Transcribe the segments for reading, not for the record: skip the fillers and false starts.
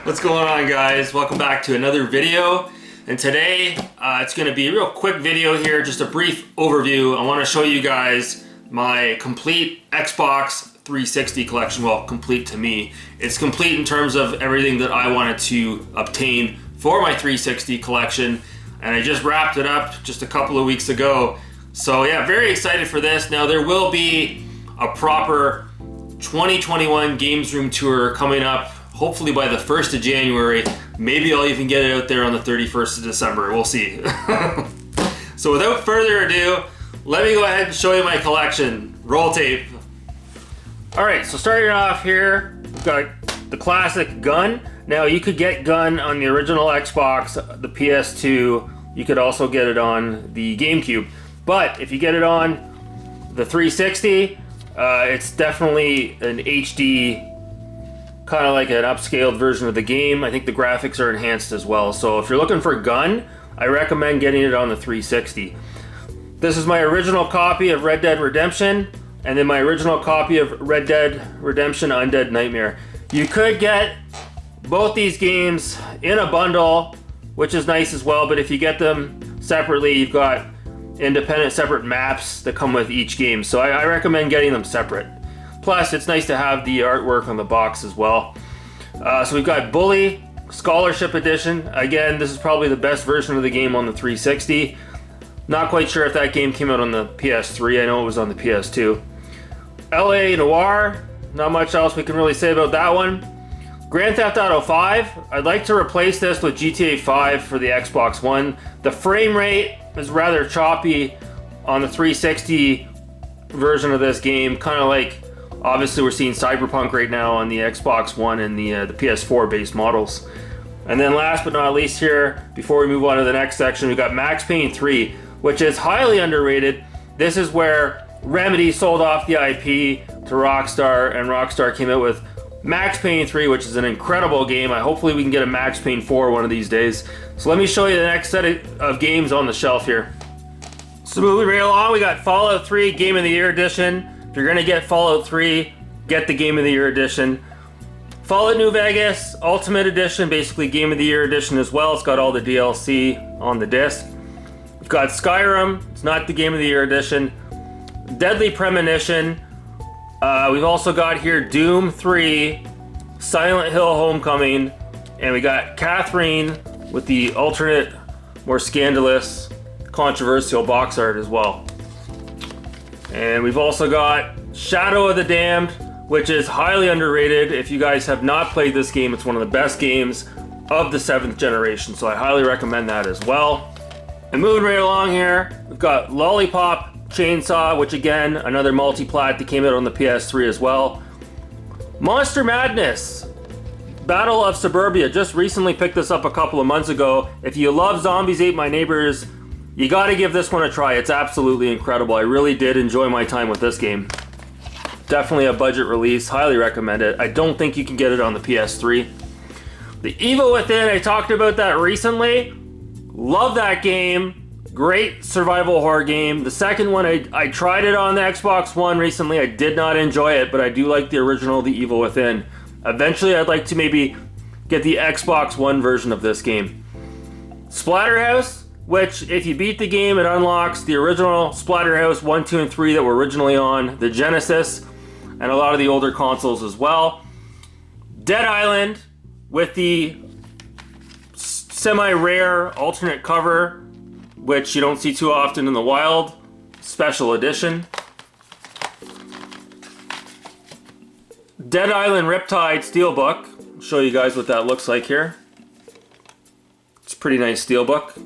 What's going on, guys? Welcome back to another video. And today it's going to be a real quick video here, just a brief overview. I want to show you guys my complete Xbox 360 collection. Well, complete to me. It's complete in terms of everything that I wanted to obtain for my 360 collection. And I just wrapped it up just a couple of weeks ago. So yeah, very excited for this. Now there will be a proper 2021 Games Room Tour coming up, hopefully by the 1st of January. Maybe I'll even get it out there on the 31st of December. We'll see. So without further ado, let me go ahead and show you my collection. Roll tape. Alright, so starting off here, we've got the classic Gun. Now you could get Gun on the original Xbox, the PS2. You could also get it on the GameCube. But if you get it on the 360, it's definitely an HD, kind of like an upscaled version of the game. I think the graphics are enhanced as well. So if you're looking for Gun, I recommend getting it on the 360. This is my original copy of Red Dead Redemption, and then my original copy of Red Dead Redemption Undead Nightmare. You could get both these games in a bundle, which is nice as well, but if you get them separately, you've got independent separate maps that come with each game. So I recommend getting them separate. Plus, it's nice to have the artwork on the box as well. So we've got Bully Scholarship Edition. Again, this is probably the best version of the game on the 360. Not quite sure if that game came out on the PS3. I know it was on the PS2. LA Noire. Not much else we can really say about that one. Grand Theft Auto 5. I'd like to replace this with GTA 5 for the Xbox One. The frame rate is rather choppy on the 360 version of this game. Kind of like, obviously we're seeing Cyberpunk right now on the Xbox One and the PS4 based models. And then last but not least here, before we move on to the next section, we've got Max Payne 3, which is highly underrated. This is where Remedy sold off the IP to Rockstar, and Rockstar came out with Max Payne 3, which is an incredible game. Hopefully we can get a Max Payne 4 one of these days. So let me show you the next set of games on the shelf here. So moving right along, we got Fallout 3 Game of the Year Edition. If you're gonna get Fallout 3, get the Game of the Year Edition. Fallout New Vegas Ultimate Edition, basically Game of the Year Edition as well. It's got all the DLC on the disc. We've got Skyrim, it's not the Game of the Year Edition. Deadly Premonition. We've also got here Doom 3, Silent Hill Homecoming, and we got Catherine with the alternate, more scandalous, controversial box art as well. And we've also got Shadow of the Damned, which is highly underrated. If you guys have not played this game, it's one of the best games of the 7th generation, so I highly recommend that as well. And moving right along here, we've got Lollipop Chainsaw, which again, another multi-plat that came out on the PS3 as well. Monster Madness Battle of Suburbia, just recently picked this up a couple of months ago. If you love Zombies Ate My Neighbors, you gotta give this one a try. It's absolutely incredible. I really did enjoy my time with this game. Definitely a budget release, highly recommend it. I don't think you can get it on the PS3. The Evil Within, I talked about that recently. Love that game. Great survival horror game. The second one, I tried it on the Xbox One recently. I did not enjoy it, but I do like the original, The Evil Within. Eventually, I'd like to maybe get the Xbox One version of this game. Splatterhouse, which if you beat the game, it unlocks the original Splatterhouse 1, 2, and 3 that were originally on the Genesis and a lot of the older consoles as well. Dead Island with the semi-rare alternate cover, which you don't see too often in the wild. Special edition. Dead Island Riptide Steelbook. I'll show you guys what that looks like here. It's a pretty nice Steelbook.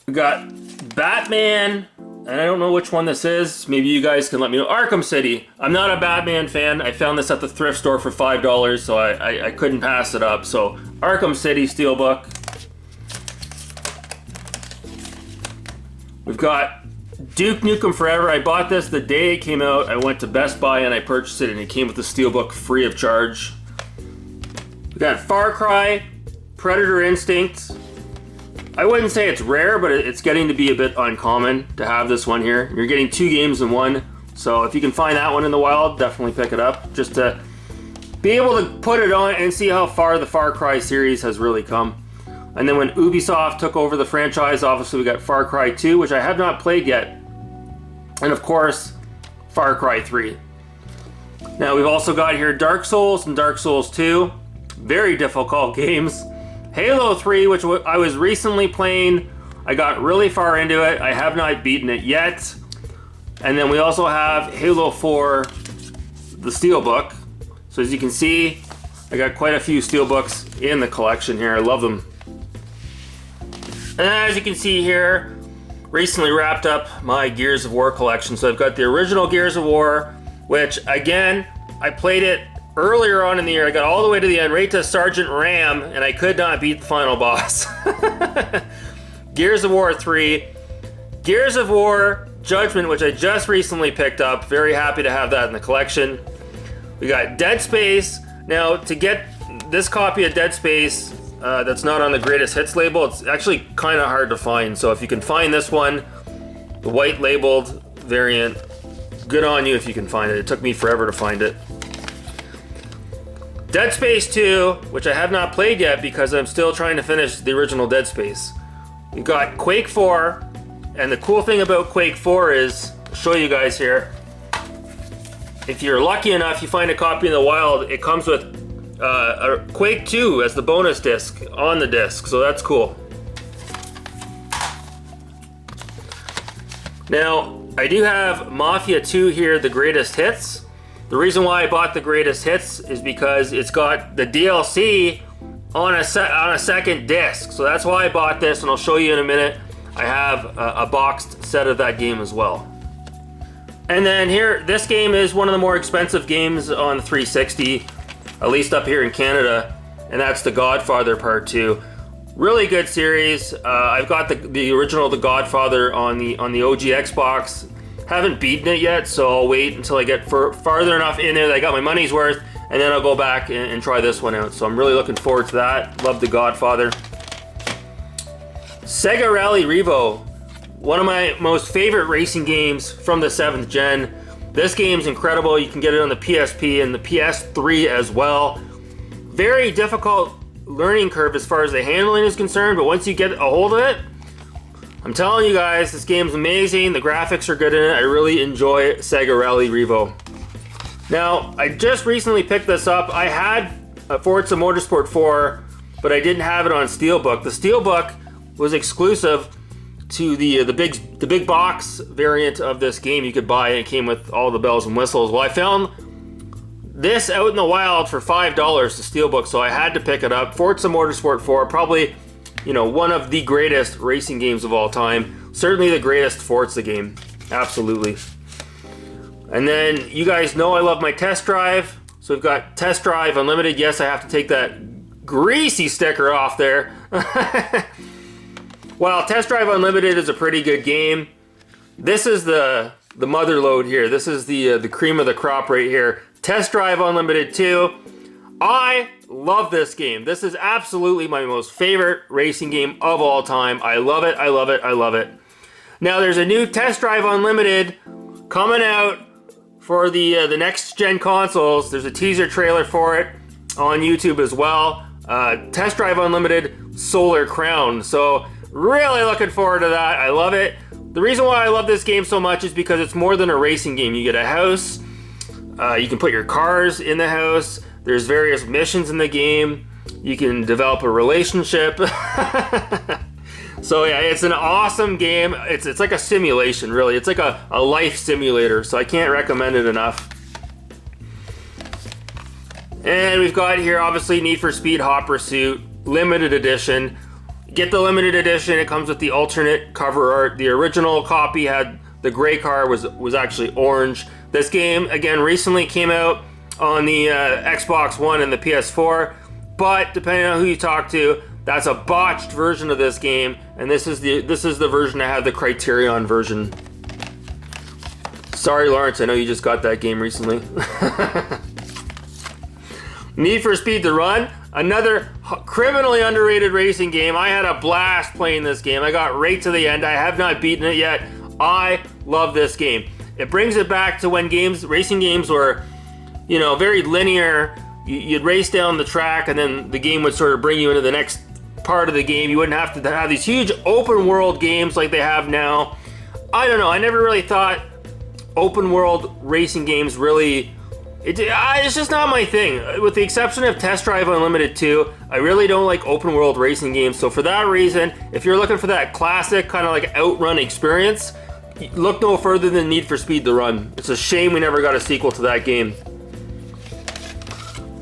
We got Batman, and I don't know which one this is. Maybe you guys can let me know. Arkham City. I'm not a Batman fan. I found this at the thrift store for $5, so I couldn't pass it up. So Arkham City Steelbook. We've got Duke Nukem Forever. I bought this the day it came out. I went to Best Buy and I purchased it, and it came with the Steelbook free of charge. We got Far Cry, Predator Instinct. I wouldn't say it's rare, but it's getting to be a bit uncommon to have this one here. You're getting 2 games in one, so if you can find that one in the wild, definitely pick it up, just to be able to put it on and see how far the Far Cry series has really come. And then when Ubisoft took over the franchise, obviously we got Far Cry 2, which I have not played yet. And of course, Far Cry 3. Now we've also got here Dark Souls and Dark Souls 2. Very difficult games. Halo 3, which I was recently playing. I got really far into it. I have not beaten it yet. And then we also have Halo 4, the Steelbook. So as you can see, I got quite a few Steelbooks in the collection here. I love them. And as you can see here, recently wrapped up my Gears of War collection. So I've got the original Gears of War, which again, I played it earlier on in the year. I got all the way to the end, right to Sergeant Ram, and I could not beat the final boss. Gears of War 3, Gears of War Judgment, which I just recently picked up. Very happy to have that in the collection. We got Dead Space. Now, to get this copy of Dead Space that's not on the greatest hits label, it's actually kind of hard to find. So if you can find this one, the white labeled variant, good on you if you can find it. It took me forever to find it. Dead Space 2, which I have not played yet because I'm still trying to finish the original Dead Space. We've got Quake 4, and the cool thing about Quake 4 is, I'll show you guys here, if you're lucky enough you find a copy in the wild, it comes with a Quake 2 as the bonus disc on the disc, so that's cool. Now, I do have Mafia 2 here, the greatest hits. The reason why I bought the greatest hits is because it's got the DLC on a second disc. So that's why I bought this, and I'll show you in a minute. I have a boxed set of that game as well. And then here, this game is one of the more expensive games on the 360, at least up here in Canada, and that's the Godfather Part 2. Really good series. I've got the original The Godfather on the OG Xbox. Haven't beaten it yet, so I'll wait until I get farther enough in there that I got my money's worth, and then I'll go back and try this one out. So I'm really looking forward to that. Love The Godfather. Sega Rally Revo, one of my most favorite racing games from the 7th gen. This game's incredible. You can get it on the PSP and the PS3 as well. Very difficult learning curve as far as the handling is concerned, but once you get a hold of it, I'm telling you guys, this game's amazing. The graphics are good in it. I really enjoy Sega Rally Revo. Now, I just recently picked this up. I had a Forza Motorsport 4, but I didn't have it on Steelbook. The Steelbook was exclusive to the big box variant of this game you could buy, and it came with all the bells and whistles. Well, I found this out in the wild for $5 to Steelbook, so I had to pick it up. Forza Motorsport 4, probably, you know, one of the greatest racing games of all time. Certainly the greatest Forza game. Absolutely. And then you guys know I love my test drive. So we've got Test Drive Unlimited. Yes, I have to take that greasy sticker off there. While Test Drive Unlimited is a pretty good game, this is the mother load here. This is the cream of the crop right here. Test Drive Unlimited 2. I love this game. This is absolutely my most favorite racing game of all time. I love it, I love it, I love it. Now there's a new Test Drive Unlimited coming out for the next gen consoles. There's a teaser trailer for it on YouTube as well. Test Drive Unlimited Solar Crown. So really looking forward to that. I love it. The reason why I love this game so much is because it's more than a racing game. You get a house. You can put your cars in the house. There's various missions in the game. You can develop a relationship. So yeah, it's an awesome game. It's like a simulation, really. It's like a life simulator, so I can't recommend it enough. And we've got here, obviously, Need for Speed Hot Pursuit, limited edition. Get the limited edition. It comes with the alternate cover art. The original copy had the gray car was actually orange. This game, again, recently came out on the Xbox One and the PS4, but depending on who you talk to, that's a botched version of this game, and this is the version I have, the Criterion version. Sorry, Lawrence, I know you just got that game recently. Need for Speed The Run, another criminally underrated racing game. I had a blast playing this game. I got right to the end. I have not beaten it yet. I love this game. It brings it back to when racing games were, you know, very linear. you'd race down the track, and then the game would sort of bring you into the next part of the game. You wouldn't have to have these huge open world games like they have now. I don't know, I never really thought open world racing games really, it's just not my thing. With the exception of Test Drive Unlimited 2, I really don't like open world racing games. So for that reason, if you're looking for that classic kind of like outrun experience, look no further than Need for Speed: The Run. It's a shame we never got a sequel to that game.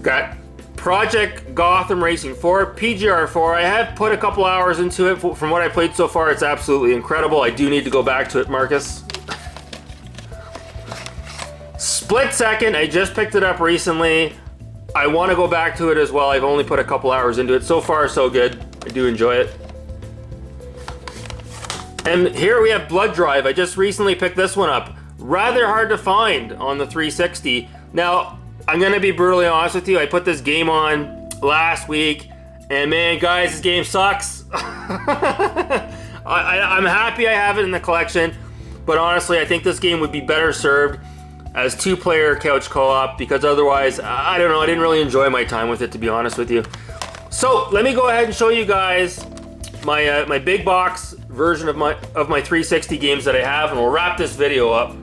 Got Project Gotham Racing 4, PGR 4. I have put a couple hours into it. From what I played so far, it's absolutely incredible. I do need to go back to it, Marcus. Split Second, I just picked it up recently. I want to go back to it as well. I've only put a couple hours into it. So far, so good. I do enjoy it. And here we have Blood Drive. I just recently picked this one up. Rather hard to find on the 360. Now, I'm gonna be brutally honest with you. I put this game on last week, and man, guys, this game sucks. I'm happy I have it in the collection, but honestly, I think this game would be better served as 2-player couch co-op, because otherwise, I don't know, I didn't really enjoy my time with it, to be honest with you. So let me go ahead and show you guys my my big box version of my 360 games that I have, and we'll wrap this video up.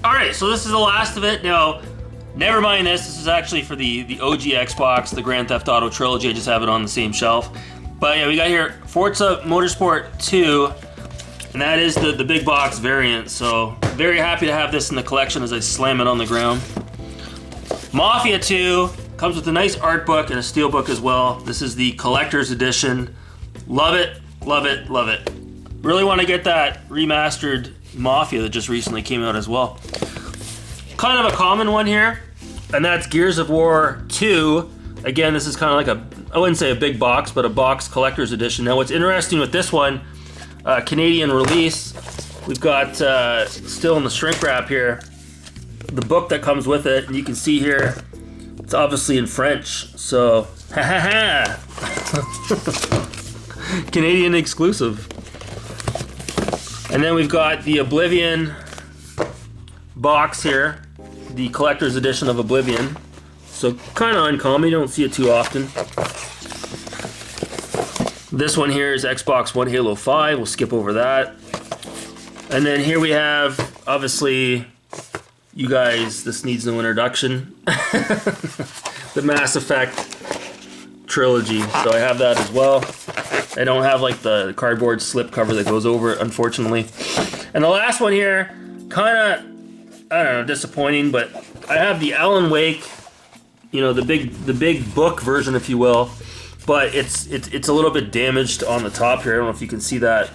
All right, so this is the last of it. Now, never mind this. This is actually for the OG Xbox, the Grand Theft Auto Trilogy. I just have it on the same shelf. But yeah, we got here Forza Motorsport 2, and that is the big box variant. So very happy to have this in the collection as I slam it on the ground. Mafia 2 comes with a nice art book and a steelbook as well. This is the collector's edition. Love it, love it, love it. Really want to get that remastered Mafia that just recently came out as well. Kind of a common one here, and that's Gears of War 2. Again, this is kind of like I wouldn't say a big box, but a box collector's edition. Now, what's interesting with this one, Canadian release, we've got, still in the shrink wrap here, the book that comes with it, and you can see here, it's obviously in French, so, ha ha ha! Canadian exclusive. And then we've got the Oblivion box here, the collector's edition of Oblivion. So kind of uncommon, you don't see it too often. This one here is Xbox One Halo 5, we'll skip over that. And then here we have, obviously, you guys, this needs no introduction, the Mass Effect Trilogy. So I have that as well. I don't have like the cardboard slip cover that goes over it, unfortunately. And the last one here, kind of, I don't know, disappointing, but I have the Alan Wake, you know, the big book version, if you will, but it's a little bit damaged on the top here. I don't know if you can see that.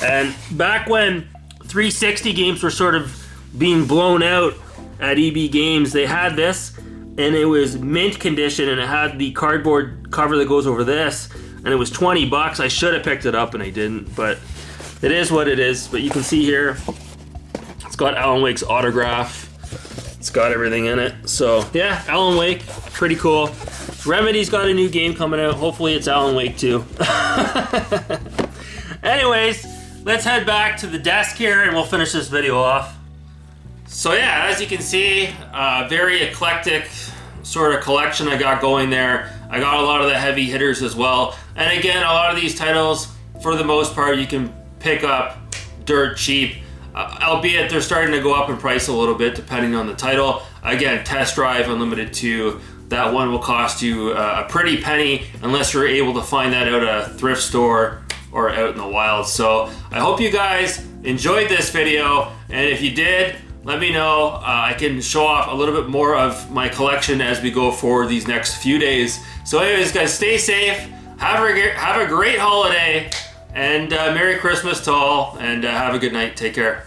And back when 360 games were sort of being blown out at EB Games, they had this, and it was mint condition, and it had the cardboard cover that goes over this, and it was 20 bucks. I should have picked it up and I didn't, but it is what it is. But you can see here, it's got Alan Wake's autograph. It's got everything in it. So yeah, Alan Wake, pretty cool. Remedy's got a new game coming out. Hopefully it's Alan Wake 2. Anyways, let's head back to the desk here and we'll finish this video off. So yeah, as you can see, very eclectic sort of collection I got going there. I got a lot of the heavy hitters as well. And again, a lot of these titles, for the most part, you can pick up dirt cheap. Albeit they're starting to go up in price a little bit depending on the title. Again, Test Drive Unlimited 2, that one will cost you a pretty penny unless you're able to find that out at a thrift store or out in the wild. So I hope you guys enjoyed this video, and if you did, let me know. I can show off a little bit more of my collection as we go forward these next few days. So anyways, guys, stay safe, have a great holiday, and Merry Christmas to all, and have a good night. Take care.